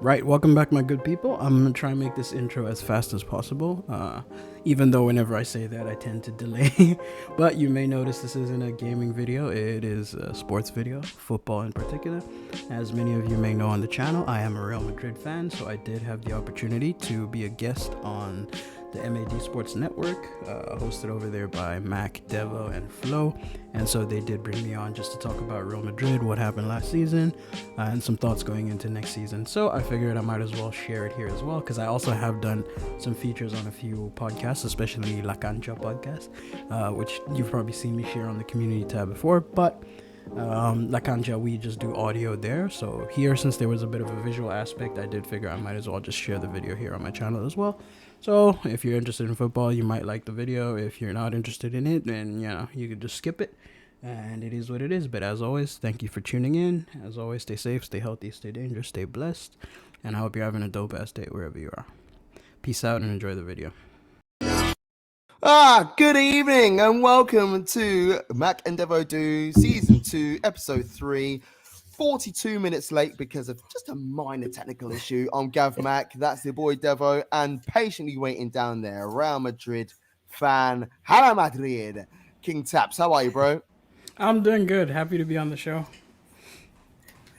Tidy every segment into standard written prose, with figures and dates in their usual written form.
Right, welcome back, my good people. I'm gonna try and make this intro as fast as possible, even though whenever I say that I tend to delay. But you may notice this isn't a gaming video, it is a sports video, football in particular. As many of you may know on the channel, I am a Real Madrid fan, so I did have the opportunity to be a guest on the MAD Sports Network, hosted over there by Mack Devo and Flo. And so they did bring me on just to talk about Real Madrid, what happened last season, and some thoughts going into next season. So I figured I might as well share it here as well, because I also have done some features on a few podcasts, especially La Cancha podcast, which you've probably seen me share on the community tab before. But La Cancha, we just do audio there. So here, since there was a bit of a visual aspect, I did figure I might as well just share the video here on my channel as well. So if you're interested in football, you might like the video. If you're not interested in it, then you could just skip it. And it is what it is. But as always, thank you for tuning in. As always, stay safe, stay healthy, stay dangerous, stay blessed. And I hope you're having a dope ass day wherever you are. Peace out and enjoy the video. Good evening and welcome to Mack Devo Do Season 2, Episode 3. 42 minutes late because of just a minor technical issue. I'm Gav Mack, that's the boy Devo, and patiently waiting down there, Real Madrid fan, Hala Madrid, King Taps. How are you, bro? I'm doing good. Happy to be on the show.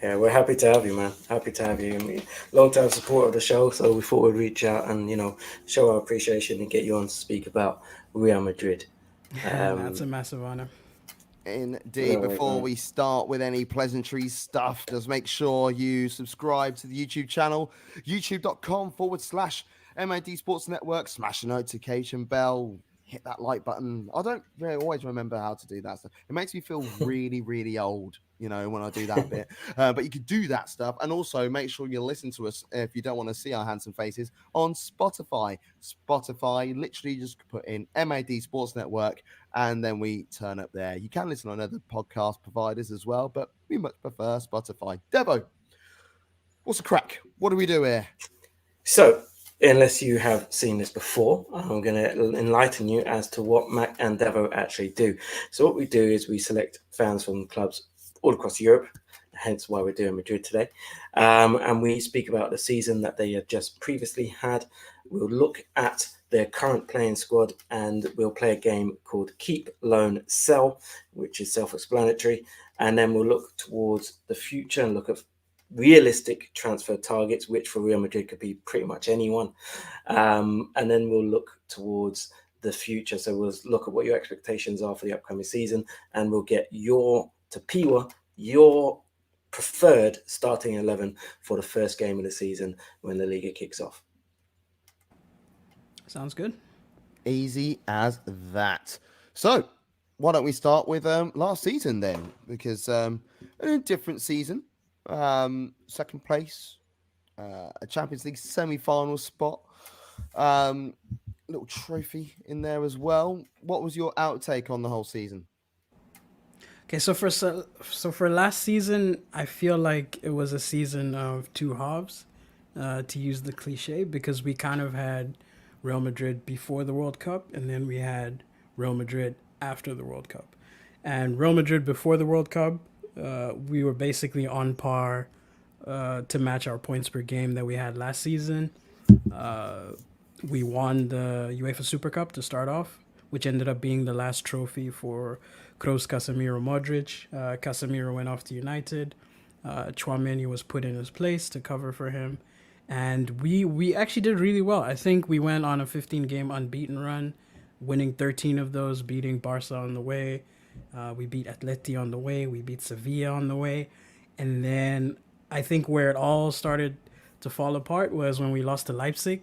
Yeah, we're happy to have you, man. Happy to have you. I mean, long-time supporter of the show, so we thought we'd reach out and, show our appreciation and get you on to speak about Real Madrid. That's a massive honor. Indeed. Before we start with any pleasantry stuff, just make sure you subscribe to the YouTube channel, youtube.com/MAD Sports Network. Smash the notification bell, hit that like button. I don't really always remember how to do that stuff. It makes me feel really, really old, when I do that bit. But you can do that stuff. And also make sure you listen to us if you don't want to see our handsome faces on Spotify. Spotify, literally just put in MAD Sports Network and then we turn up there. You can listen on other podcast providers as well, but we much prefer Spotify. Devo, what's the crack? What do we do here? So, unless you have seen this before, I'm going to enlighten you as to what Mac and Devo actually do. So what we do is we select fans from clubs all across Europe, hence why we're doing Madrid today. And we speak about the season that they have just previously had. We'll look at their current playing squad and we'll play a game called Keep, Loan, Sell, which is self-explanatory. And then we'll look towards the future and look at realistic transfer targets, which for Real Madrid could be pretty much anyone. And then we'll look towards the future. So we'll look at what your expectations are for the upcoming season and we'll get your Tapiwa, your preferred starting 11 for the first game of the season when the Liga kicks off. Sounds good. Easy as that. So why don't we start with last season then? Because a different season. Second place, a Champions League semi-final spot, little trophy in there as well. What was your outtake on the whole season? Okay, so for last season, I feel like it was a season of two halves, to use the cliche, because we kind of had Real Madrid before the World Cup, and then we had Real Madrid after the World Cup. And Real Madrid before the World Cup, we were basically on par to match our points per game that we had last season. We won the UEFA Super Cup to start off, which ended up being the last trophy for Kroos, Casemiro, Modric. Casemiro went off to United. Tchouaméni was put in his place to cover for him. And we actually did really well. I think we went on a 15-game unbeaten run, winning 13 of those, beating Barca on the way. We beat Atleti on the way. We beat Sevilla on the way. And then I think where it all started to fall apart was when we lost to Leipzig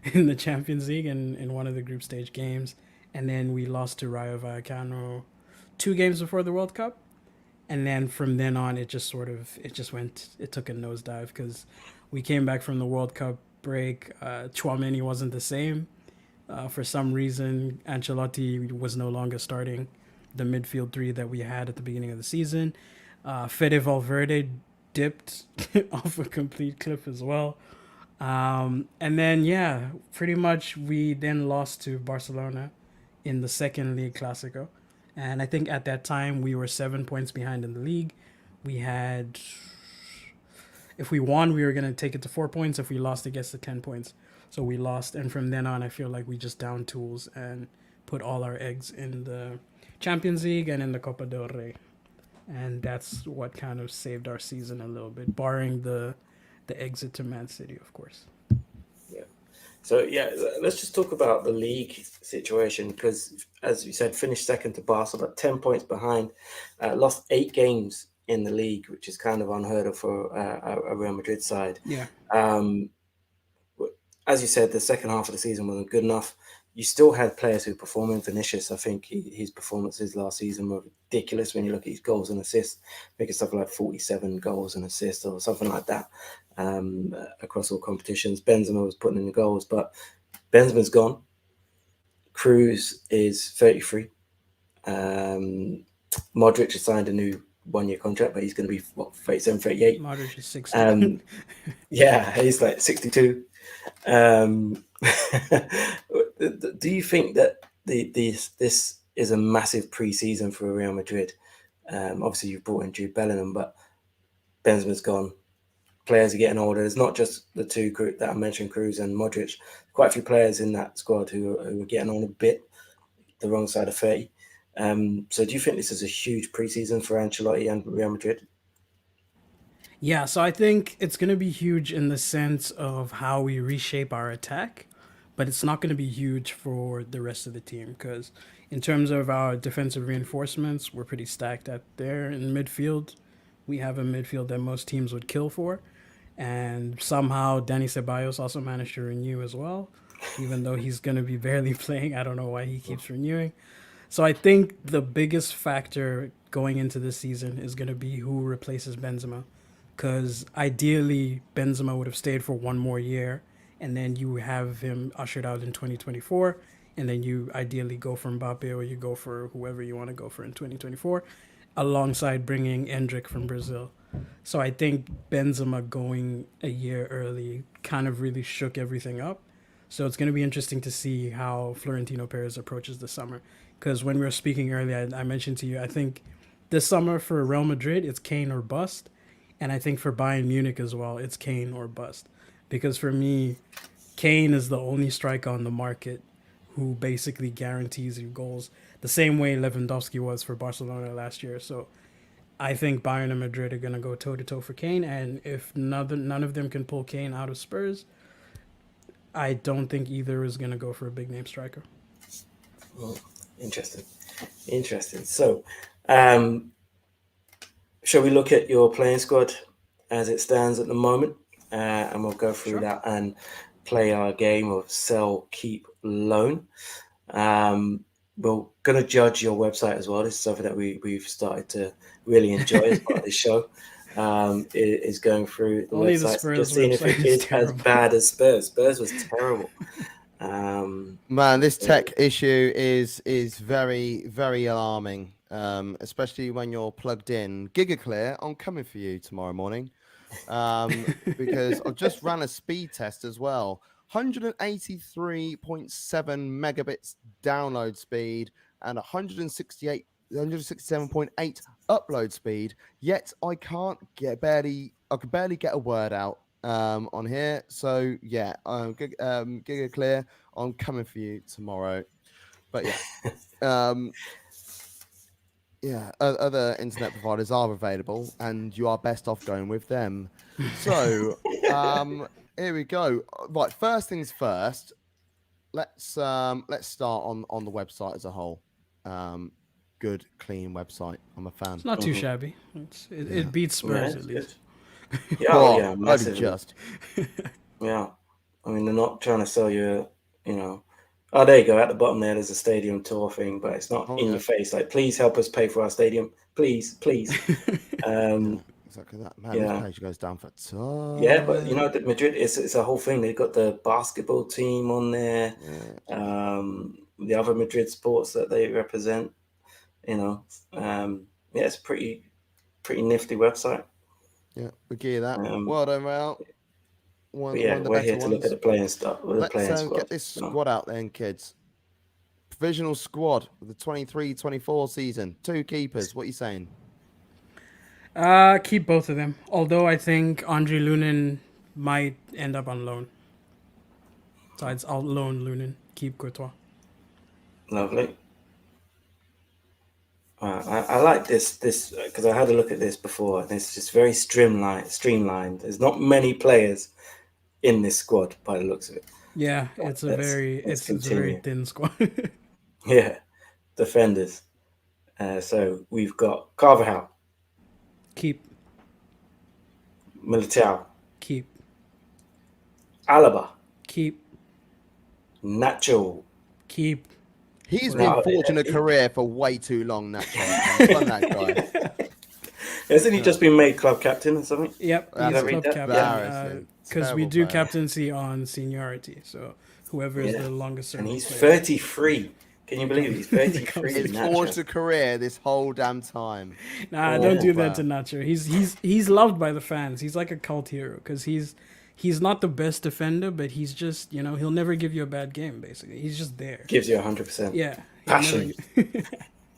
in the Champions League in one of the group stage games. And then we lost to Rayo Vallecano 2 games before the World Cup. And then from then on, it took a nosedive because we came back from the World Cup break. Tchouaméni wasn't the same. For some reason, Ancelotti was no longer starting the midfield 3 that we had at the beginning of the season. Fede Valverde dipped off a complete cliff as well. And then, pretty much we then lost to Barcelona in the second League Clasico. And I think at that time we were 7 points behind in the league. We had if we won, we were gonna take it to 4 points. If we lost, it gets to 10 points. So we lost, and from then on, I feel like we just down tools and put all our eggs in the Champions League and in the Copa del Rey, and that's what kind of saved our season a little bit, barring the exit to Man City, of course. So yeah, let's just talk about the league situation because, as you said, finished second to Barca, but 10 points behind. Lost 8 games in the league, which is kind of unheard of for a Real Madrid side. Yeah. As you said, the second half of the season wasn't good enough. You still had players who performed. Vinicius, I think his performances last season were ridiculous when you look at his goals and assists. I think it's something like 47 goals and assists or something like that across all competitions. Benzema was putting in the goals, but Benzema's gone. Cruz is 33. Modric has signed a new 1-year contract, but he's going to be, 37, 38? Modric is 60. Yeah, he's like 62. Do you think that this is a massive pre-season for Real Madrid? Obviously, you've brought in Jude Bellingham, but Benzema's gone. Players are getting older. It's not just the two that I mentioned, Cruz and Modric. Quite a few players in that squad who are getting on a bit, the wrong side of 30. So do you think this is a huge pre-season for Ancelotti and Real Madrid? Yeah, so I think it's going to be huge in the sense of how we reshape our attack, but it's not going to be huge for the rest of the team because in terms of our defensive reinforcements, we're pretty stacked at there in midfield. We have a midfield that most teams would kill for, and somehow Dani Ceballos also managed to renew as well, even though he's going to be barely playing. I don't know why he keeps renewing. So I think the biggest factor going into this season is going to be who replaces Benzema. Because ideally, Benzema would have stayed for one more year, and then you have him ushered out in 2024, and then you ideally go for Mbappe or you go for whoever you want to go for in 2024, alongside bringing Endrick from Brazil. So I think Benzema going a year early kind of really shook everything up. So it's going to be interesting to see how Florentino Perez approaches the summer. Because when we were speaking earlier, I mentioned to you, I think this summer for Real Madrid, it's Kane or bust. And I think for Bayern Munich as well, it's Kane or bust. Because for me, Kane is the only striker on the market who basically guarantees you goals the same way Lewandowski was for Barcelona last year. So I think Bayern and Madrid are going to go toe-to-toe for Kane. And if none of them can pull Kane out of Spurs, I don't think either is going to go for a big-name striker. Oh, interesting. So, shall we look at your playing squad as it stands at the moment? And we'll go through that and play our game of sell, keep, loan. We're going to judge your website as well. This is something that we've started to really enjoy as part of this show. Is going through the Only website, the just seeing if it is as bad as Spurs. Spurs was terrible. Man, this tech issue is very, very alarming, especially when you're plugged in. GigaClear, I'm coming for you tomorrow morning, because I've just ran a speed test as well. 183.7 megabits download speed and 167.8 upload speed. Yet I can barely get a word out on here. So yeah, GigaClear, I'm coming for you tomorrow. But yeah, other internet providers are available, and you are best off going with them. So here we go. Right, first things first. Let's start on the website as a whole. Good, clean website. I'm a fan. It's not too shabby. It beats Spurs at least. Yeah, massively. Just. Yeah, I mean, they're not trying to sell you, Oh, there you go. At the bottom there's a stadium tour thing, but it's not in your face. Like, please help us pay for our stadium. Please. Exactly that. Man, this page goes down for time. Yeah, but Madrid, it's a whole thing. They've got the basketball team on there. Yeah. The other Madrid sports that they represent. It's a pretty nifty website. Yeah, we gear that. Well done, Raul. We're here to look at the playing stuff. Let's get this squad out then, kids. Provisional squad for the 23-24 season. 2 keepers. What are you saying? Keep both of them. Although I think Andre Lunin might end up on loan. So I'll loan Lunin. Keep Courtois. Lovely. I like this because I had a look at this before, and it's just very streamlined. There's not many players in this squad by the looks of it. Yeah, it's a very thin squad. Yeah, defenders. So we've got Carvajal, Keep. Militao, Keep. Alaba, Keep. Nacho. Keep. He's been fortunate career for way too long. That guy. Hasn't he just been made club captain or something? Yep, he's club captain. Because we do player. captaincy on seniority, so whoever is the longest serving And he's player. 33. Can you believe it? He's 33? He's forged a career this whole damn time. Nah, don't do that to Nacho. He's loved by the fans. He's like a cult hero because he's not the best defender, but he's just, he'll never give you a bad game. Basically, he's just there. Gives you 100%. Yeah, Passion.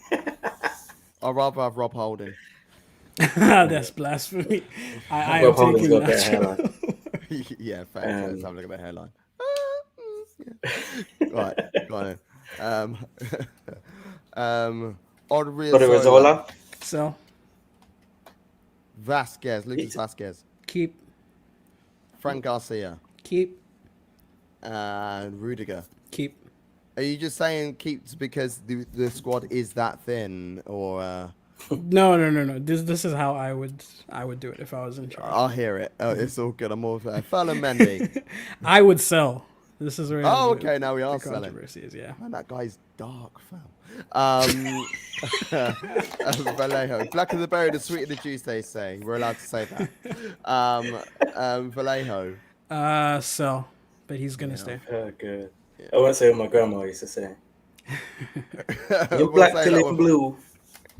I'd rather have Rob Holding. That's blasphemy. I am Rob Holding's taking got better hairline. Yeah, thanks. Let's have a look at the hairline. Right, got it. Odriozola. So Vasquez, Lucas Vasquez, keep. Frank Garcia, Keep. and Rudiger. Keep. Are you just saying keeps because the squad is that thin, or? No. This is how I would do it if I was in charge. I'll hear it. Oh, it's all good. I'm all there. Ferland Mendy. I would sell. This is where. Oh, okay. Now we are selling. Controversy is, yeah. Man, that guy's dark, fam. Vallejo. Blacker the berry, the sweeter the juice, they say. We're allowed to say that. Vallejo. Sell. But he's gonna stay. Oh, good. Yeah. I won't say what my grandma used to say. You're We'll black say till that it's one. blue.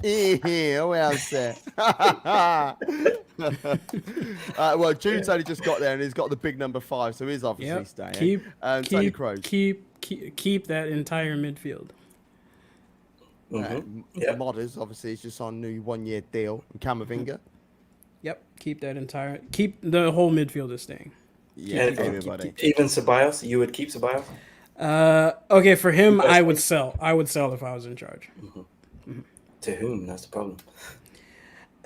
Yeah, well said. Well, Jude's only just got there, and he's got the big number 5, so he's obviously staying. Keep that entire midfield. Modders, obviously, he's just on a new 1-year deal. And Camavinga. Yep, keep the whole midfield is staying. Yeah, everybody. Even Ceballos, you would keep Ceballos? Okay, for him, I would sell. I would sell if I was in charge. To whom? That's the problem.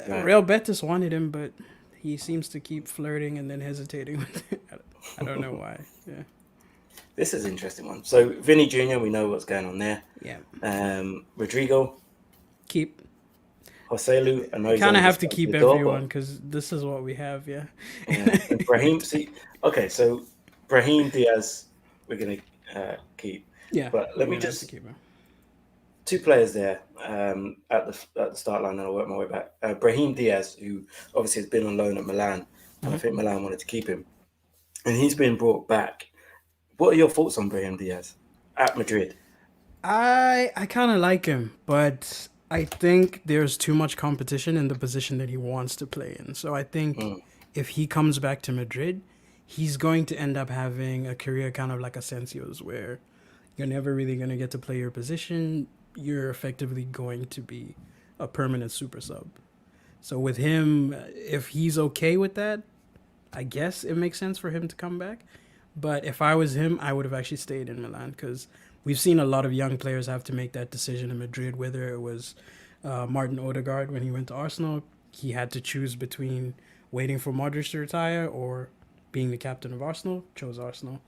Real Betis wanted him, but he seems to keep flirting and then hesitating with it. I don't know why. Yeah. This is an interesting one. So Vinny Jr., we know what's going on there. Yeah. Rodrigo. Keep. Joselu. I know you kind of have to keep everyone because this is what we have. Yeah. And Brahim. So Brahim Diaz, we're gonna keep. Yeah. But let me just keep him. 2 players there at the start line, and I'll work my way back. Brahim Diaz, who obviously has been on loan at Milan, and I think Milan wanted to keep him, and he's been brought back. What are your thoughts on Brahim Diaz at Madrid? I kind of like him, but I think there's too much competition in the position that he wants to play in. So I think if he comes back to Madrid, he's going to end up having a career kind of like Asensio's, where you're never really going to get to play your position. You're effectively going to be a permanent super sub. So with him, if he's okay with that, I guess it makes sense for him to come back. But if I was him, I would have actually stayed in Milan because we've seen a lot of young players have to make that decision in Madrid, whether it was Martin Odegaard when he went to Arsenal. He had to choose between waiting for Modric to retire or being the captain of Arsenal, chose Arsenal.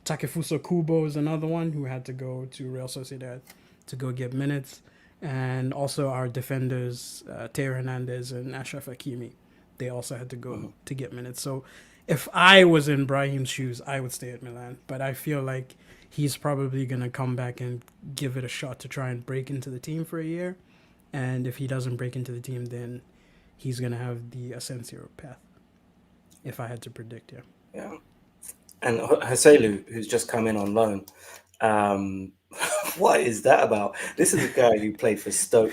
Takefusa Kubo is another one who had to go to Real Sociedad to go get minutes. And also our defenders, Teo Hernandez and Ashraf Hakimi, they also had to go to get minutes. So if I was in Brahim's shoes, I would stay at Milan. But I feel like he's probably going to come back and give it a shot to try and break into the team for a year. And if he doesn't break into the team, then he's going to have the Asensio path, if I had to predict, Yeah. And Joselu, who's just come in on loan, what is that about? This is a guy who played for Stoke,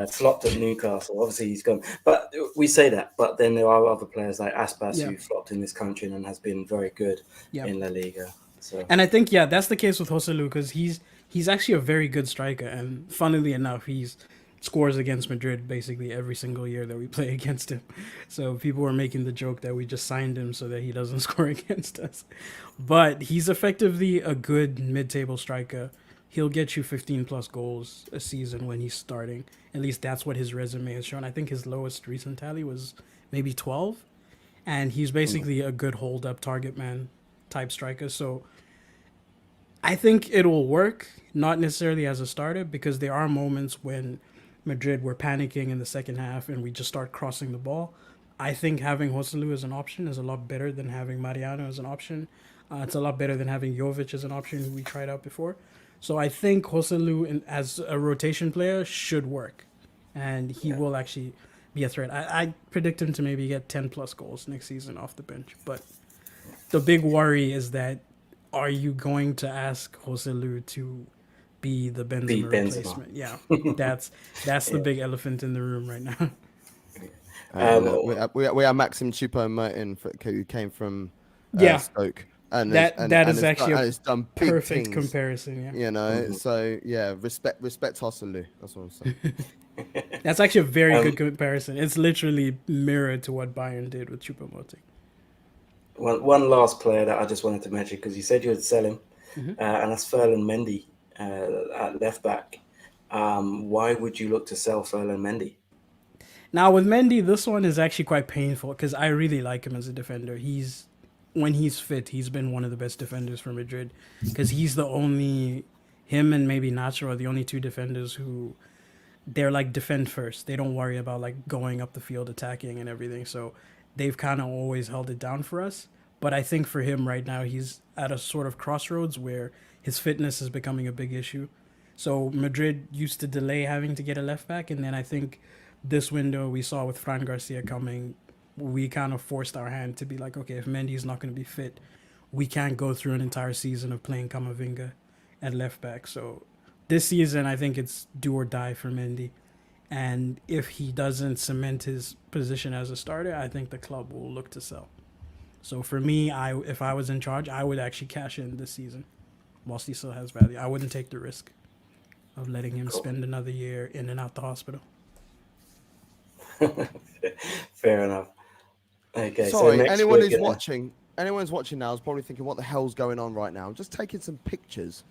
flopped at Newcastle. Obviously, he's gone. But we say that. But then there are other players like Aspas who flopped in this country and has been very good in La Liga. So. And I think, that's the case with Joselu because he's actually a very good striker. And funnily enough, he's scores against Madrid basically every single year that we play against him. So people were making the joke that we just signed him so that he doesn't score against us. But he's effectively a good mid-table striker. He'll get you 15 plus goals a season when he's starting. At least that's what his resume has shown. I think his lowest recent tally was maybe 12. And he's basically a good hold-up target man type striker. So I think it will work, not necessarily as a starter, because there are moments when Madrid were panicking in the second half and we just start crossing the ball. I think having Joselu as an option is a lot better than having Mariano as an option. It's a lot better than having Jovic as an option, who we tried out before. So I think Joselu as a rotation player should work, and he will actually be a threat. I predict him to maybe get 10 plus goals next season off the bench. But the big worry is that, are you going to ask Joselu to be the Benzema replacement? Yeah, that's the big elephant in the room right now. We have Maxim Choupo-Moting who came from Stoke. And that is actually it's done big perfect things, comparison. Yeah, you know. So yeah, respect Joselu. That's what I'm saying. That's actually a very good comparison. It's literally mirrored to what Bayern did with Choupo-Moting. One last player that I just wanted to mention, because you said you would sell him, and that's Ferland Mendy at left back. Why would you look to sell Ferland Mendy? Now with Mendy, this one is actually quite painful because I really like him as a defender. When he's fit, he's been one of the best defenders for Madrid, because he's the only, him and maybe Nacho are the only two defenders who, they're like defend first. They don't worry about like going up the field attacking and everything. So they've kind of always held it down for us. But I think for him right now, he's at a sort of crossroads where his fitness is becoming a big issue. So Madrid used to delay having to get a left back, and then I think this window we saw with Fran Garcia coming, we kind of forced our hand to be like, okay, if Mendy's not going to be fit, we can't go through an entire season of playing Camavinga at left back. So this season, I think it's do or die for Mendy. And if he doesn't cement his position as a starter, I think the club will look to sell. So for me, if I was in charge, I would actually cash in this season whilst he still has value. I wouldn't take the risk of letting him spend another year in and out the hospital. Fair enough. Okay. Sorry, so anyone's watching now is probably thinking, what the hell's going on right now? I'm just taking some pictures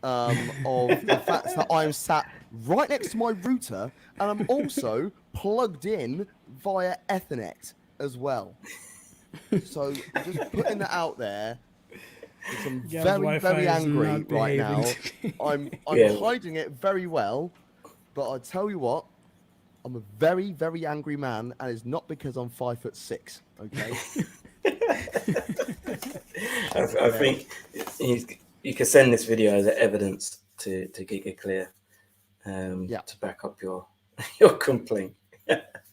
of the fact that I'm sat right next to my router, and I'm also plugged in via Ethernet as well. So just putting that out there. I'm very angry right now. I'm hiding it very well, but I tell you what, I'm a very, very angry man, and it's not because I'm 5'6". Okay. I think you can send this video as evidence to Giga Clear, to back up your complaint.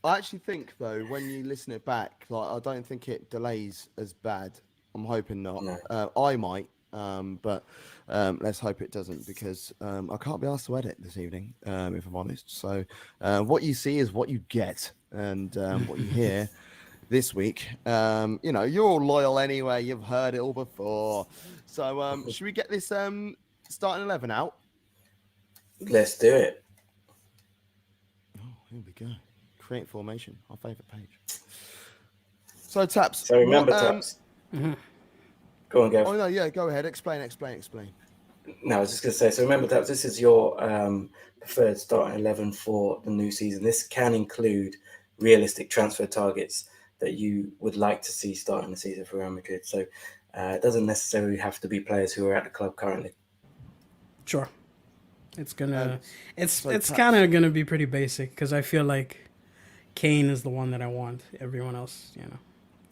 I actually think though, when you listen it back, like I don't think it delays as bad. I'm hoping not. No. I might, but let's hope it doesn't, because I can't be asked to edit this evening, if I'm honest. So what you see is what you get, and what you hear this week. You're all loyal anyway. You've heard it all before. So should we get this starting 11 out? Let's do it. Oh, here we go. Create formation, our favorite page. So Taps. So remember, Taps. Go on, Gav. Oh no, yeah, go ahead. Explain. No, I was just going to say. So remember, Taps. This is your preferred starting 11 for the new season. This can include realistic transfer targets that you would like to see starting the season for Real Madrid. So it doesn't necessarily have to be players who are at the club currently. Sure. It's gonna. It's kind of gonna be pretty basic, because I feel like Kane is the one that I want. Everyone else,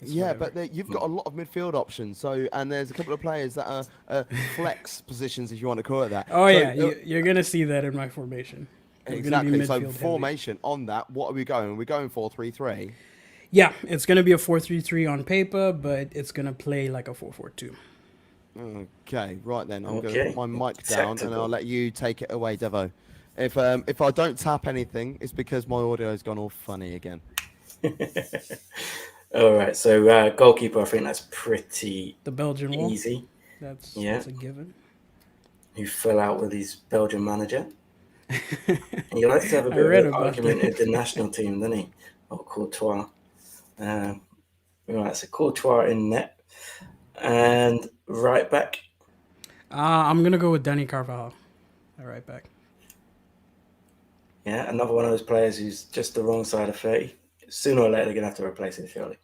Yeah, whatever. But you've got a lot of midfield options. So, and there's a couple of players that are flex positions, if you want to call it that. Oh, so, you're gonna see that in my formation. Exactly. So formation on that, what are we going? Are we going 4-3-3? Yeah, it's gonna be a 4-3-3 on paper, but it's gonna play like a 4-4-2. Okay, right then. I'm gonna put my mic down, and I'll let you take it away, Devo. If I don't tap anything, it's because my audio has gone all funny again. All right, so goalkeeper, I think that's pretty the Belgian easy. That's a given. Who fell out with his Belgian manager? He likes to have a I bit read of an about argument that. with the national team, doesn't he? Or Courtois. Right, so Courtois in net. And right back. I'm gonna go with Danny Carvajal. All right, back. Yeah, another one of those players who's just the wrong side of 30. Sooner or later, they're going to have to replace him, surely.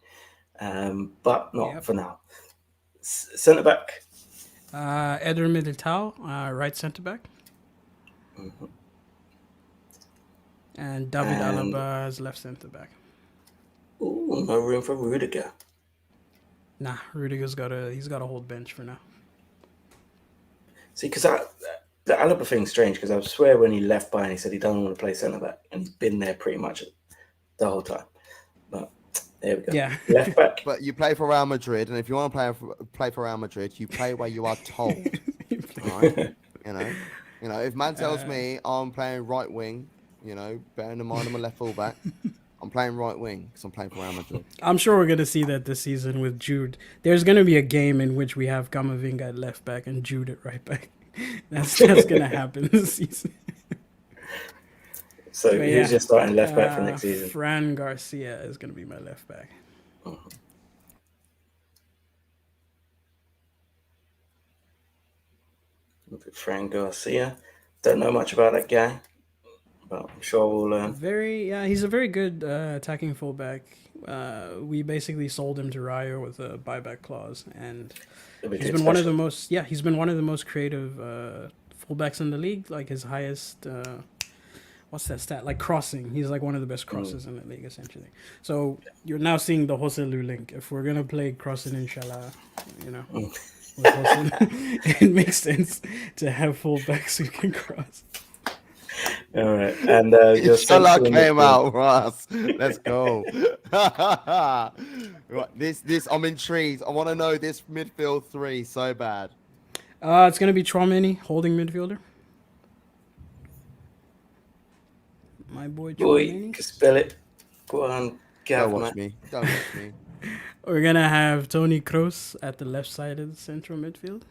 But not Yep. for now. Centre back. Eder Militao, right centre back. Mhm. And David And Alaba as left centre back. ooh, no room for Rudiger. Nah, Rudiger's he's got a whole bench for now. See, because the Alaba thing's strange, because I swear when he left Bayern, he said he doesn't want to play centre back, and he's been there pretty much the whole time. But there we go. Yeah. Left back. But you play for Real Madrid, and if you want to play for Real Madrid, you play where you are told. All right? You know, if man tells me I'm playing right wing, you know, bearing in mind I'm a left fullback, I'm playing right wing because I'm playing for Real Madrid. I'm sure we're gonna see that this season with Jude. There's gonna be a game in which we have Kamavinga at left back and Jude at right back. That's gonna happen this season. So But who's your starting left back for next season? Fran Garcia is gonna be my left back. Look at Fran Garcia. Don't know much about that guy, but I'm sure we'll learn. He's a very good attacking fullback. We basically sold him to Rayo with a buyback clause, and he's been one of the most creative fullbacks in the league. Like his highest, what's that stat? Like crossing, he's like one of the best crosses in the league, essentially. So you're now seeing the Joselu link. If we're gonna play crossing, inshallah, you know, with Joselu, it makes sense to have fullbacks who can cross. All right, and your Salah central came midfield. out, Ross. Let's go. Right, this I'm intrigued. I want to know this midfield three so bad. It's gonna be Chouameni, holding midfielder. My boy Boy, Chouameni. can spell it. Go on, Gav, Don't watch man. me. Don't watch me. We're gonna have Tony Kroos at the left side of the central midfield.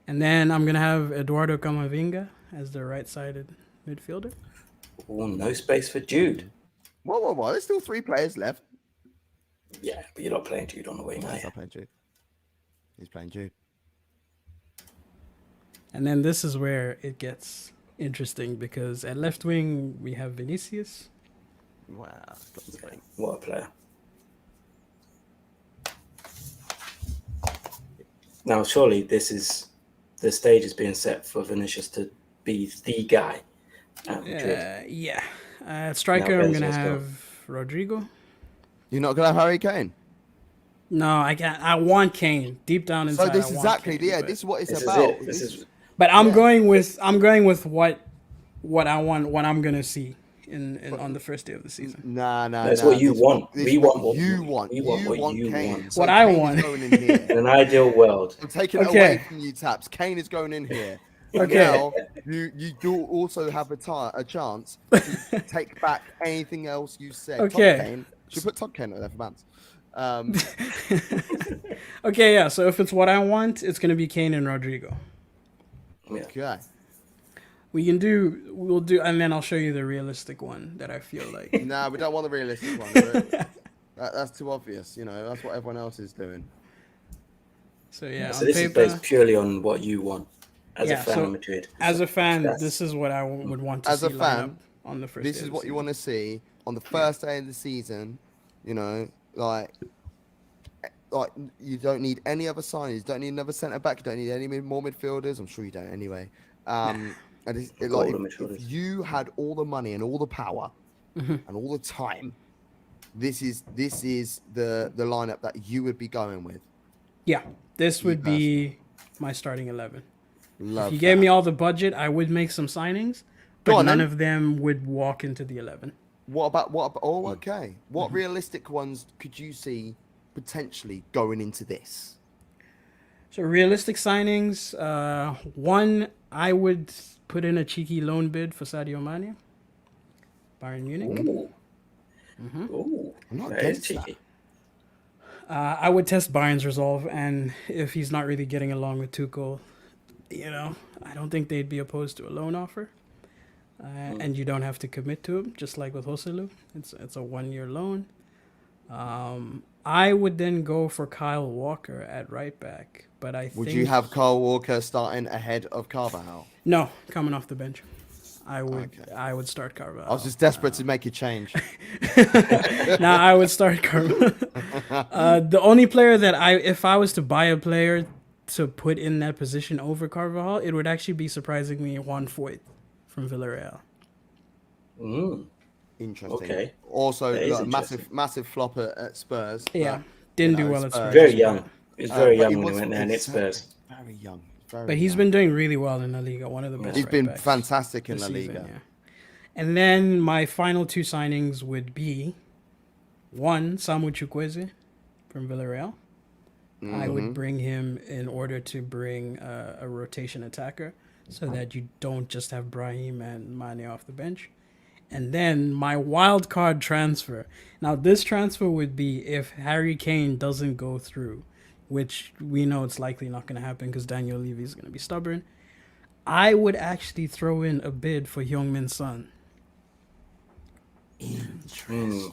And then I'm gonna have Eduardo Camavinga as the right-sided midfielder. Oh, no space for Jude. Whoa. There's still 3 players left. Yeah, but you're not playing Jude on the wing, are He's you? not playing Jude. He's playing Jude. And then this is where it gets interesting because at left wing we have Vinicius. Wow. What a player. Now, surely this is the stage is being set for Vinicius to be the guy at Madrid. Striker, Now I'm gonna Benzema's gone. have Rodrigo. You're not gonna have Harry Kane. No, I can't. I want Kane deep down inside. So this I is want exactly Kane, but- this is what it's This is about. it. This is But I'm Yeah. going with what I want, what I'm gonna see in on the first day of the season. Nah. That's what you This is want. this We is want what what you we- want. we want You what want you Kane. want. So What I Kane want. is going in here. in an ideal world. I'm taking it Okay. away from you, Taps. Kane is going in here. And Okay. now you do also have a chance to take back anything else you said. Okay. Todd Kane. Should put Todd Kane there for Bams. Okay, yeah. So if it's what I want, it's gonna be Kane and Rodrigo. Yeah. Okay. We'll do, and then I'll show you the realistic one that I feel like. Nah, we don't want the realistic one. That's too obvious. You know, that's what everyone else is doing. So yeah, So on this is paper, based purely on what you want as a Yeah, fan so of Madrid. as a fan, That's- this is what I would want to As see a line fan, up on the first. This day is of what the you season. want to see on the first day of the season. You know, like you don't need any other signings. You don't need another centre back. You don't need any more midfielders. I'm sure you don't anyway. And Got all like the if midfielders. you had all the money and all the power and all the time, this is the lineup that you would be going with. Yeah, this Me would be my starting 11. Love If you gave that. me all the budget, I would make some signings, Go but on, none then. of them would walk into the 11. What about? Oh, okay. What realistic ones could you see potentially going into this? So realistic signings, one, I would put in a cheeky loan bid for Sadio Mane, Bayern Munich. Ooh. Ooh. I'm not That is against that. cheeky. I would test Bayern's resolve, and if he's not really getting along with Tuchel, I don't think they'd be opposed to a loan offer. And you don't have to commit to him, just like with Joselu. It's a 1-year loan. I would then go for Kyle Walker at right back, but Would you have Kyle Walker starting ahead of Carvajal? No, coming off the bench. I would start Carvajal. I was just desperate to make a change. I would start Carvajal. The only player that if I was to buy a player to put in that position over Carvajal, it would actually be surprisingly Juan Foyth from Villarreal. Interesting. Okay. Also, massive flop at Spurs. Yeah, didn't do well at Spurs. Very young. He's very young when he went there and hit Spurs. Very young. But he's been doing really well in La Liga. One of the best. He's been backs fantastic in La season, Liga. yeah. And then my final 2 signings would be 1, Samu Chukwueze from Villarreal. I would bring him in order to bring a rotation attacker so that you don't just have Brahim and Mane off the bench. And then my wild card transfer. Now, this transfer would be if Harry Kane doesn't go through, which we know it's likely not going to happen because Daniel Levy is going to be stubborn. I would actually throw in a bid for Heung-min Son. Interesting.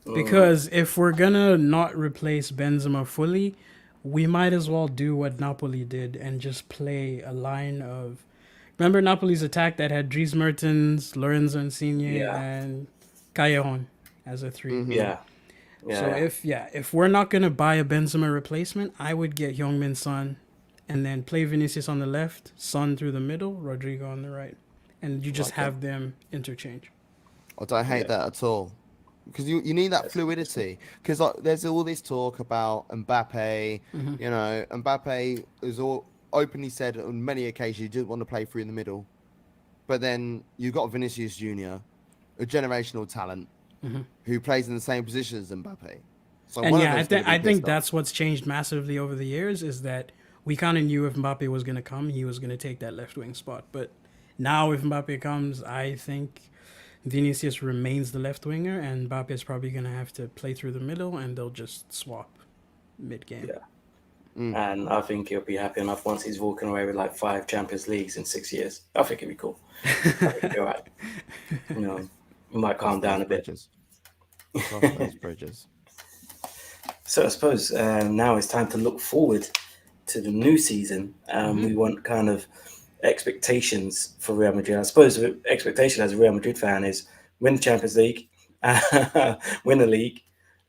Because if we're going to not replace Benzema fully, we might as well do what Napoli did and just play a line of... Remember Napoli's attack that had Dries Mertens, Lorenzo Insigne, and Callejon as a 3? Yeah. So if we're not going to buy a Benzema replacement, I would get Heung-min Son and then play Vinicius on the left, Son through the middle, Rodrigo on the right. And you just have them interchange. I don't hate that at all. Because you need that fluidity. Because there's all this talk about Mbappe. Mbappe is all openly said on many occasions he didn't want to play through in the middle. But then you've got Vinicius Jr., a generational talent who plays in the same position as Mbappe. So I think that's what's changed massively over the years is that we kind of knew if Mbappe was going to come, he was going to take that left wing spot. But now if Mbappe comes, I think Vinicius remains the left winger and Mbappe is probably going to have to play through the middle and they'll just swap mid-game. Yeah. And I think he'll be happy enough once he's walking away with like 5 Champions Leagues in 6 years. I think it'd be cool. I think it'd be all right. He might calm down a bit. Those bridges. So I suppose now it's time to look forward to the new season. We want kind of expectations for Real Madrid. I suppose the expectation as a Real Madrid fan is win the Champions League, win the league,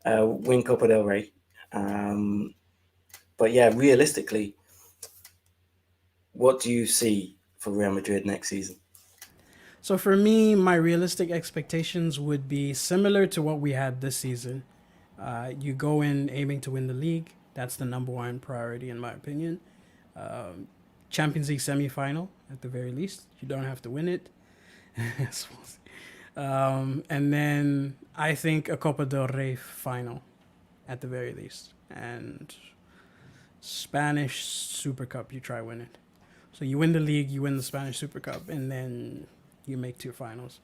win Copa del Rey. But yeah, realistically, what do you see for Real Madrid next season? So for me, my realistic expectations would be similar to what we had this season. You go in aiming to win the league. That's the number 1 priority, in my opinion. Champions League semi-final, at the very least. You don't have to win it. And then I think a Copa del Rey final, at the very least. And Spanish Super Cup, you try win it. So you win the league, you win the Spanish Super Cup, and then you make 2 finals.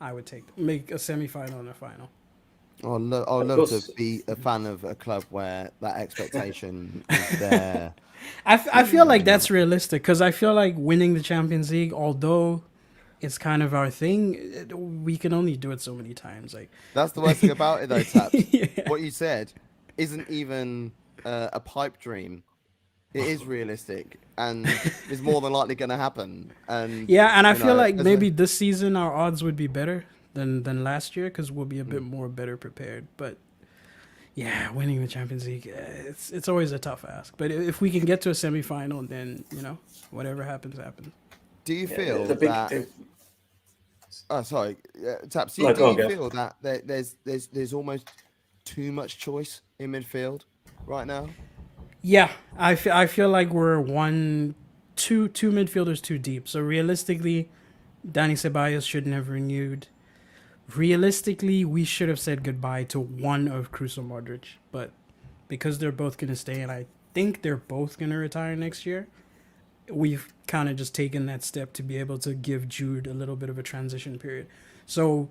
I would make a semi-final and a final. I'd love to be a fan of a club where that expectation is there. I feel like that's realistic because I feel like winning the Champions League, although it's kind of our thing, we can only do it so many times. Like that's the worst thing about it, though, Taps. Yeah. What you said isn't even a pipe dream. It is realistic and is more than likely going to happen. And I feel like maybe this season our odds would be better than last year because we'll be a bit more better prepared. But yeah, winning the Champions League, it's always a tough ask. But if we can get to a semi-final, then whatever happens, happens. Do you feel that? Oh, sorry, Taps. Do you feel that there's almost too much choice in midfield right now? Yeah, I feel like we're two midfielders too deep. So realistically, Dani Ceballos shouldn't have renewed. Realistically, we should have said goodbye to one of Kroos or Modric. But because they're both going to stay, and I think they're both going to retire next year, we've kind of just taken that step to be able to give Jude a little bit of a transition period. So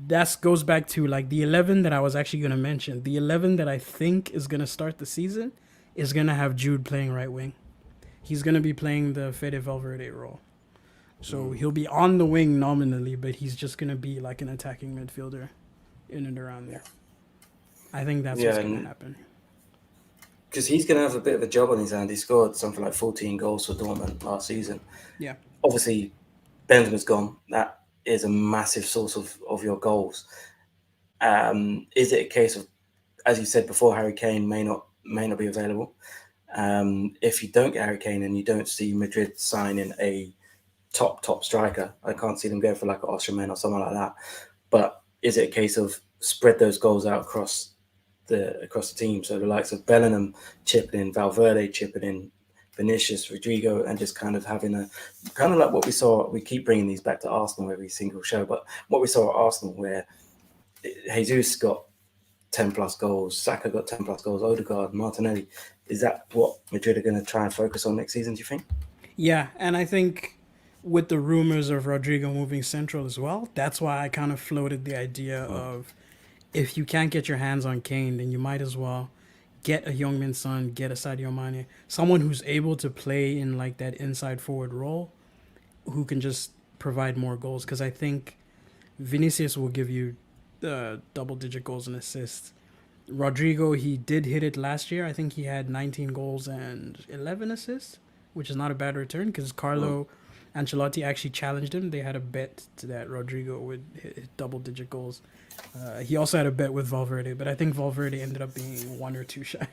that goes back to like the 11 that I was actually going to mention. The 11 that I think is going to start the season is going to have Jude playing right wing. He's going to be playing the Fede Valverde role. So he'll be on the wing nominally, but he's just going to be like an attacking midfielder in and around there. I think that's what's going to happen. Because he's going to have a bit of a job on his hand. He scored something like 14 goals for Dortmund last season. Yeah. Obviously, Benzema's gone. That is a massive source of your goals. Is it a case of, as you said before, Harry Kane may not be available? If you don't get Harry Kane and you don't see Madrid signing a top striker, I can't see them going for like an Austrian or someone like that. But is it a case of spread those goals out across the team? So the likes of Bellingham chipping in, Valverde chipping in, Vinicius, Rodrigo, and just kind of having a kind of like what we saw. We keep bringing these back to Arsenal every single show, but what we saw at Arsenal, where Jesus got 10 plus goals, Saka got 10 plus goals, Odegaard, Martinelli. Is that what Madrid are going to try and focus on next season, do you think? Yeah, and I think with the rumors of Rodrigo moving central as well, that's why I kind of floated the idea of if you can't get your hands on Kane, then you might as well get a Heung-min Son, get a Sadio Mane, someone who's able to play in like that inside forward role, who can just provide more goals. Because I think Vinicius will give you double-digit goals and assists. Rodrigo, he did hit it last year. I think he had 19 goals and 11 assists, which is not a bad return because Carlo Ancelotti actually challenged him. They had a bet that Rodrigo would hit double-digit goals. He also had a bet with Valverde, but I think Valverde ended up being 1 or 2 shy.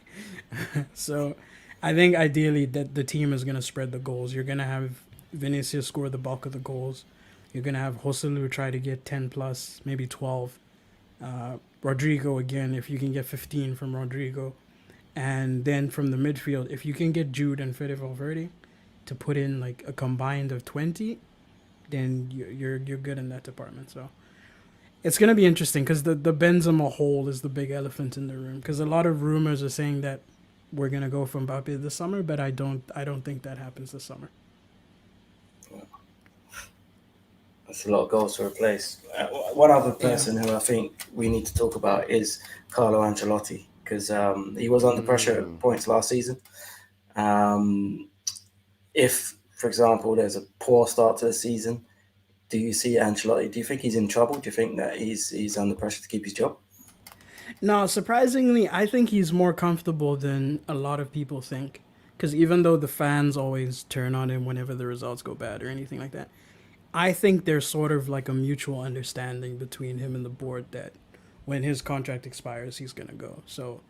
So I think ideally that the team is going to spread the goals. You're going to have Vinicius score the bulk of the goals. You're going to have Joselu try to get 10 plus, maybe 12. Rodrigo, again, if you can get 15 from Rodrigo. And then from the midfield, if you can get Jude and Fede Valverde to put in like a combined of 20, then you're good in that department. So it's going to be interesting because the Benzema hole is the big elephant in the room, because a lot of rumors are saying that we're going to go for Mbappe this summer, but I don't think that happens this summer. That's a lot of goals to replace. One other person who I think we need to talk about is Carlo Ancelotti, because he was under pressure at points last season. If, for example, there's a poor start to the season, do you see Ancelotti? Do you think he's in trouble? Do you think that he's under pressure to keep his job? No, surprisingly, I think he's more comfortable than a lot of people think. Because even though the fans always turn on him whenever the results go bad or anything like that, I think there's sort of like a mutual understanding between him and the board that when his contract expires, he's going to go. So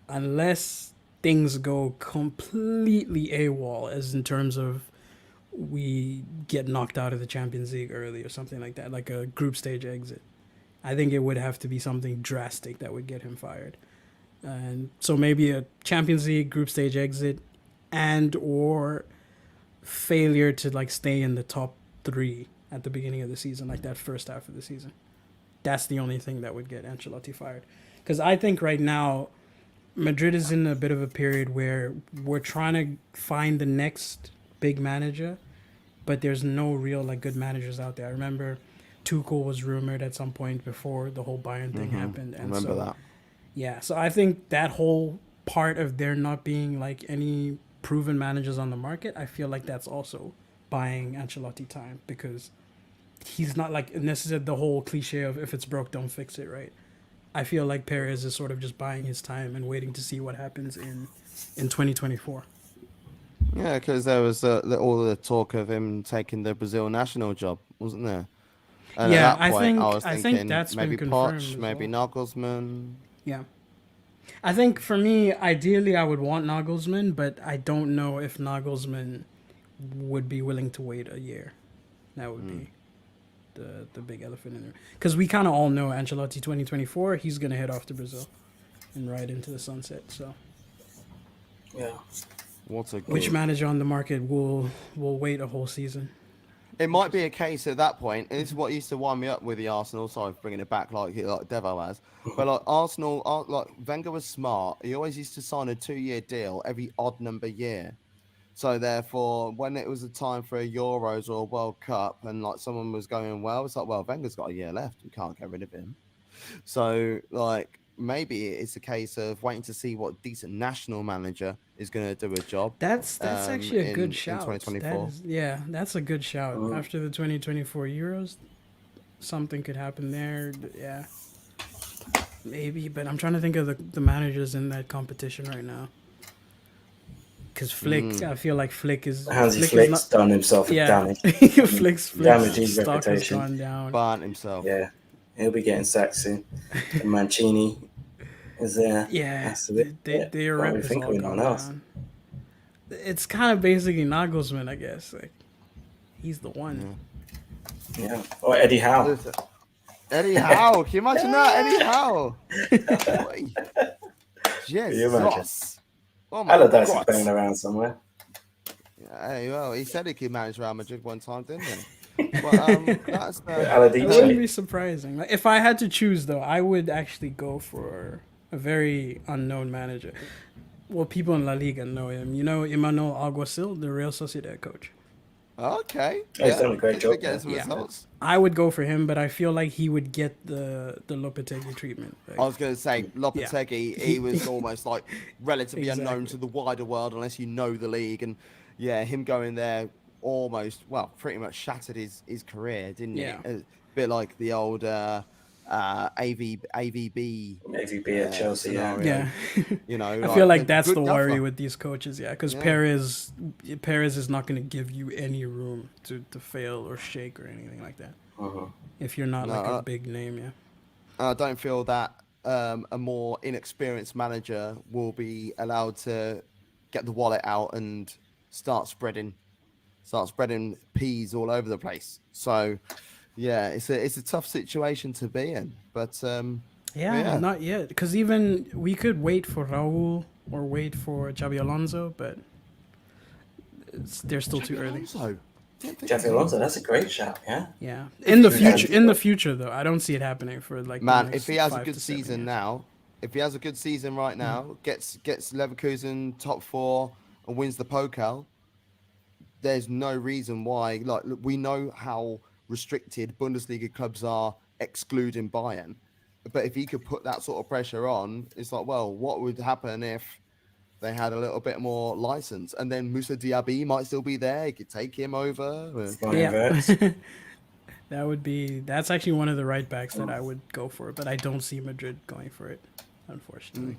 unless things go completely AWOL, as in terms of we get knocked out of the Champions League early or something like that, like a group stage exit, I think it would have to be something drastic that would get him fired. And so maybe a Champions League group stage exit and or failure to like stay in the top 3 at the beginning of the season, like that first half of the season. That's the only thing that would get Ancelotti fired. Because I think right now Madrid is in a bit of a period where we're trying to find the next big manager, but there's no real like good managers out there. I remember Tuchel was rumored at some point before the whole Bayern thing happened. And I remember that. Yeah, so I think that whole part of there not being like any proven managers on the market, I feel like that's also buying Ancelotti time, because he's not like, and this is the whole cliche of if it's broke, don't fix it, right? I feel like Perez is sort of just buying his time and waiting to see what happens in 2024. Yeah, because there was all the talk of him taking the Brazil national job, wasn't there? And Yeah, at that point, I think that's maybe been confirmed Poch, as maybe well. Nagelsmann. Yeah. I think for me, ideally, I would want Nagelsmann, but I don't know if Nagelsmann would be willing to wait a year. That would be the big elephant in there. Because we kind of all know Ancelotti 2024, he's going to head off to Brazil and ride into the sunset. So, Yeah. which manager on the market will wait a whole season? It might be a case at that point, and this is what used to wind me up with the Arsenal. Sorry for bringing it back like Devo has. But like Arsenal, like Wenger was smart. He always used to sign a 2-year deal every odd number year. So therefore, when it was a time for a Euros or a World Cup, and like someone was going well, it's like, well, Wenger's got a year left. We can't get rid of him. So like maybe it's a case of waiting to see what decent national manager is going to do a job. That's actually a good in shout. 2024. That's a good shout. After the 2024 Euros, something could happen there. Yeah, maybe. But I'm trying to think of the managers in that competition right now. Because Flick, I feel like Hansi Flick's done himself damage. Flick's damage his stock has reputation. gone down. Burnt himself. Yeah, he'll be getting sacked soon. And Mancini is there. Yeah, their rep has all gone down. It's kind of basically Nagelsmann, I guess. Like, he's the one. Yeah. Or Eddie Howe. Eddie Howe. Can you imagine that? Eddie Howe. Jesus. Oh my Allardyce God. is playing around somewhere. Yeah, well, he said he could manage Real Madrid one time, didn't he? But that's it wouldn't be surprising. Like, if I had to choose, though, I would actually go for a very unknown manager. Well, people in La Liga know him. You know, Emmanuel Alguacil, the Real Sociedad coach. Okay. He's done a great job. Getting some results. I would go for him, but I feel like he would get the Lopetegui treatment. Like, I was going to say, Lopetegui, he was almost like relatively unknown to the wider world unless you know the league. And yeah, him going there almost, well, pretty much shattered his career, didn't it? A bit like the old AVB at Chelsea. Yeah. You know, I feel like that's the worry with these coaches, because Perez is not going to give you any room to fail or shake or anything like that. If you're not like a big name, I don't feel that a more inexperienced manager will be allowed to get the wallet out and start spreading peas all over the place. So yeah, it's a tough situation to be in, but not yet. Because even we could wait for Raul or wait for Xabi Alonso, but they're still too early. Xabi Alonso, that's a great shout. Yeah. In the future, though, I don't see it happening for like. Man, if he has a good season now, if he has a good season right now, gets Leverkusen top 4 and wins the Pokal, there's no reason why. Like, look, we know how restricted Bundesliga clubs are excluding Bayern, but if he could put that sort of pressure on, it's like, well, what would happen if they had a little bit more license? And then Musa Diaby might still be there. He could take him over. That's actually one of the right backs that I would go for, but I don't see Madrid going for it, unfortunately.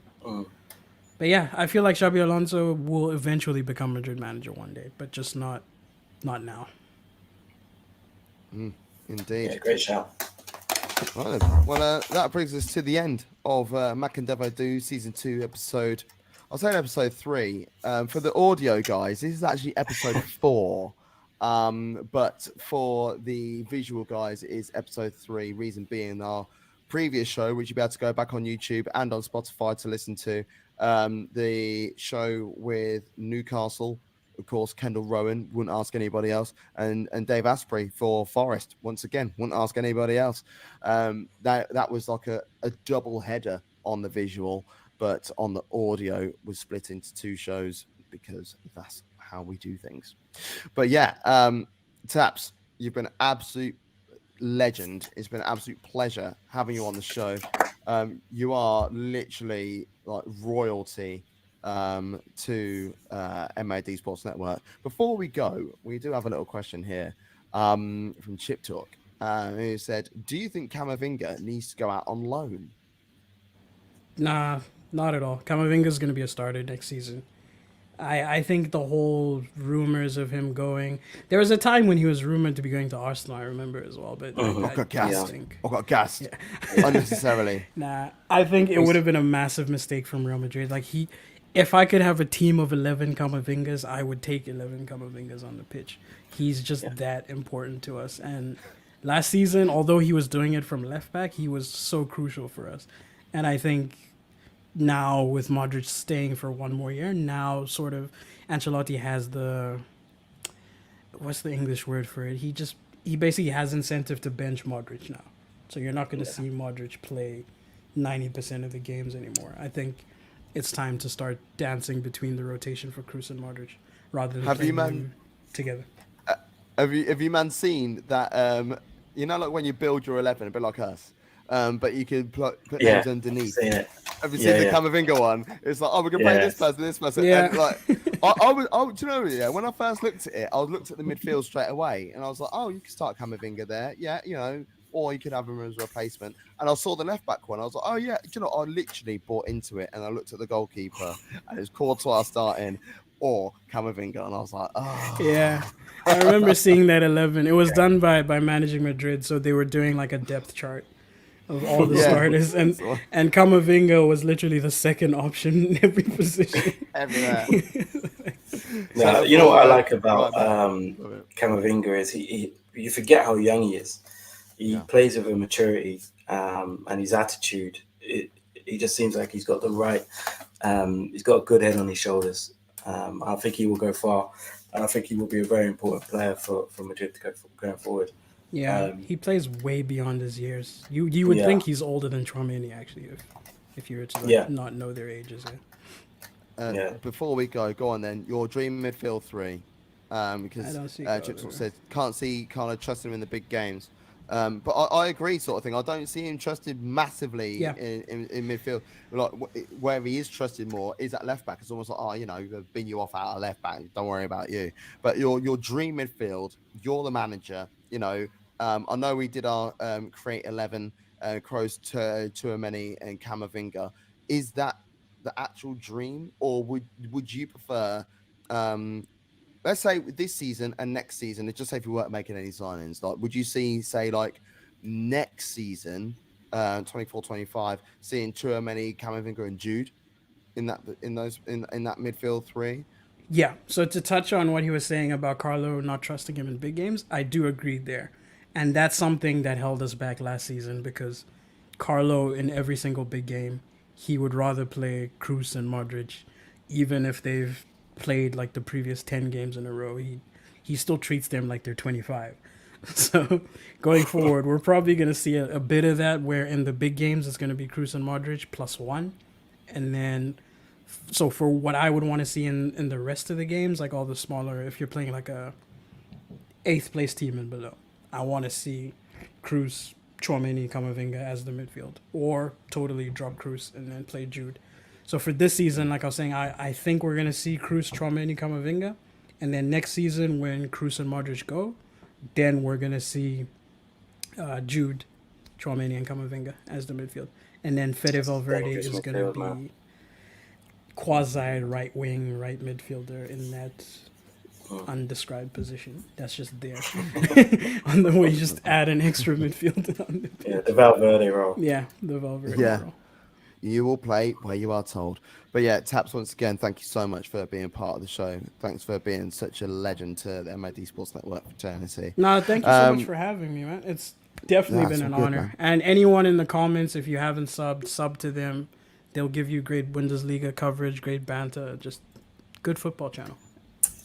But yeah, I feel like Xabi Alonso will eventually become Madrid manager one day, but just not now. Indeed. Yeah, great shout. Well, that brings us to the end of Mack Devo Do Season 2 episode. I'll say episode 3. For the audio guys, this is actually episode 4. But for the visual guys, it is episode 3. Reason being, our previous show, which you'll be able to go back on YouTube and on Spotify to listen to, the show with Newcastle, of course, Kendall Rowan, wouldn't ask anybody else, and Dave Asprey for Forest, once again, wouldn't ask anybody else. That was like a double header on the visual, but on the audio was split into 2 shows because that's how we do things. But yeah, Taps, you've been an absolute legend. It's been an absolute pleasure having you on the show. You are literally like royalty to MAD Sports Network. Before we go, we do have a little question here from Chip Talk, who said, do you think Camavinga needs to go out on loan? Nah, not at all. Camavinga's going to be a starter next season. I think the whole rumors of him going... There was a time when he was rumored to be going to Arsenal, I remember as well. But I got gassed. Unnecessarily. Nah, I think it would have been a massive mistake from Real Madrid. Like, if I could have a team of 11 Camavingas, I would take 11 Camavingas on the pitch. He's just that important to us. And last season, although he was doing it from left back, he was so crucial for us. And I think... now with Modric staying for one more year, now sort of Ancelotti has what's the English word for it? He basically has incentive to bench Modric now. So you're not going to see Modric play 90% of the games anymore. I think it's time to start dancing between the rotation for Kroos and Modric. rather than Have you playing man? them together. Have you man seen that? You know, like when you build your 11, a bit like us, but you can put Yeah, names underneath. seen it. Have you Yeah, seen the yeah, Camavinga one? It's like, oh, we can play yeah. this person, Yeah. and like, do you know? Yeah, when I first looked at it, I looked at the midfield straight away, and I was like, oh, you can start Camavinga there, yeah, you know, or you could have him as a replacement. And I saw the left back one, I was like, oh yeah, do you know? I literally bought into it, and I looked at the goalkeeper, and it was Courtois starting or Camavinga, and I was like, Yeah. oh, I remember seeing that 11. It was done by Managing Madrid, so they were doing like a depth chart of all the yeah. starters, and Kamavinga was literally the second option in every position. Everywhere. No, you know what I like about right, Camavinga is he you forget how young he is. He yeah. plays with a maturity, and his attitude. He just seems like he's got the right. He's got a good head on his shoulders. I think he will go far, and I think he will be a very important player for Madrid to going forward. Yeah, he plays way beyond his years. You would Yeah. think he's older than Chouameni actually, if you were to like, Yeah. not know their ages. Yeah. Yeah. Before we go on then, your dream midfield three, I because don't see Gypsy said can't see kind of trusting him in the big games. But I agree, sort of thing. I don't see him trusted massively Yeah. in midfield. Like where he is trusted more is at left back. It's almost like, oh, you know, bin you off out of left back. Don't worry about you. But your dream midfield, you're the manager. You know, I know we did our create 11, Kroos, Tchouameni, and Camavinga. Is that the actual dream, or would you prefer? Let's say this season and next season, let's just say if we weren't making any signings, like would you say like next season, 24-25, seeing Tchouameni, Camavinga, and Jude in that midfield three? Yeah. So to touch on what he was saying about Carlo not trusting him in big games, I do agree there, and that's something that held us back last season because Carlo in every single big game, he would rather play Kroos and Modric, even if they've played like the previous 10 games in a row. He still treats them like they're 25. So going forward, we're probably going to see a bit of that where in the big games it's going to be Kroos and Modric +1. And then, so for what I would want to see in the rest of the games, like all the smaller, if you're playing like a 8th place team and below, I want to see Kroos, Chouameni, Camavinga as the midfield, or totally drop Kroos and then play Jude. So for this season, like I was saying, I think we're gonna see Kroos, Chouameni, Camavinga, and then next season when Kroos and Modric go, then we're gonna see Jude, Chouameni, and Camavinga as the midfield, and then Fede Valverde is gonna be quasi right wing, right midfielder in that undescribed position. That's just there. On the way, you just add an extra midfielder on the pitch. Yeah, the Valverde role. Yeah, the Valverde role. You will play where you are told. But yeah, Taps, once again, thank you so much for being part of the show. Thanks for being such a legend to the MID Sports Network fraternity. No, thank you so much for having me, man. It's definitely been an honor. Man. And anyone in the comments, if you haven't subbed, sub to them. They'll give you great Bundesliga coverage, great banter, just good football channel.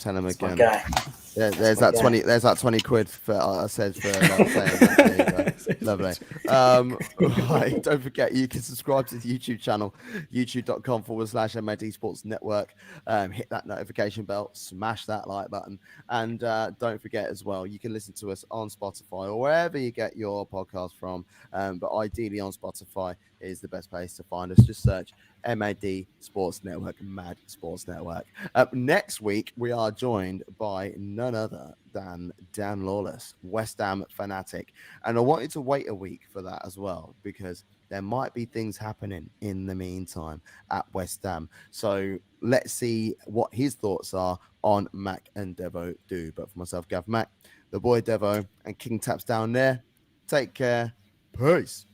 Tell him again. Yeah, there's that 20. There's that 20 quid for I said for not saying that. Lovely. Right, don't forget you can subscribe to the YouTube channel, youtube.com/MID Sports Network. Hit that notification bell, smash that like button, and don't forget as well you can listen to us on Spotify or wherever you get your podcast from. But ideally on Spotify is the best place to find us. Just search MAD Sports Network, Mad Sports Network. Next week, we are joined by none other than Dan Lawless, West Ham fanatic. And I wanted to wait a week for that as well, because there might be things happening in the meantime at West Ham. So let's see what his thoughts are on Mack and Devo Do. But for myself, Gav Mack, the boy Devo, and King Taps down there, take care. Peace.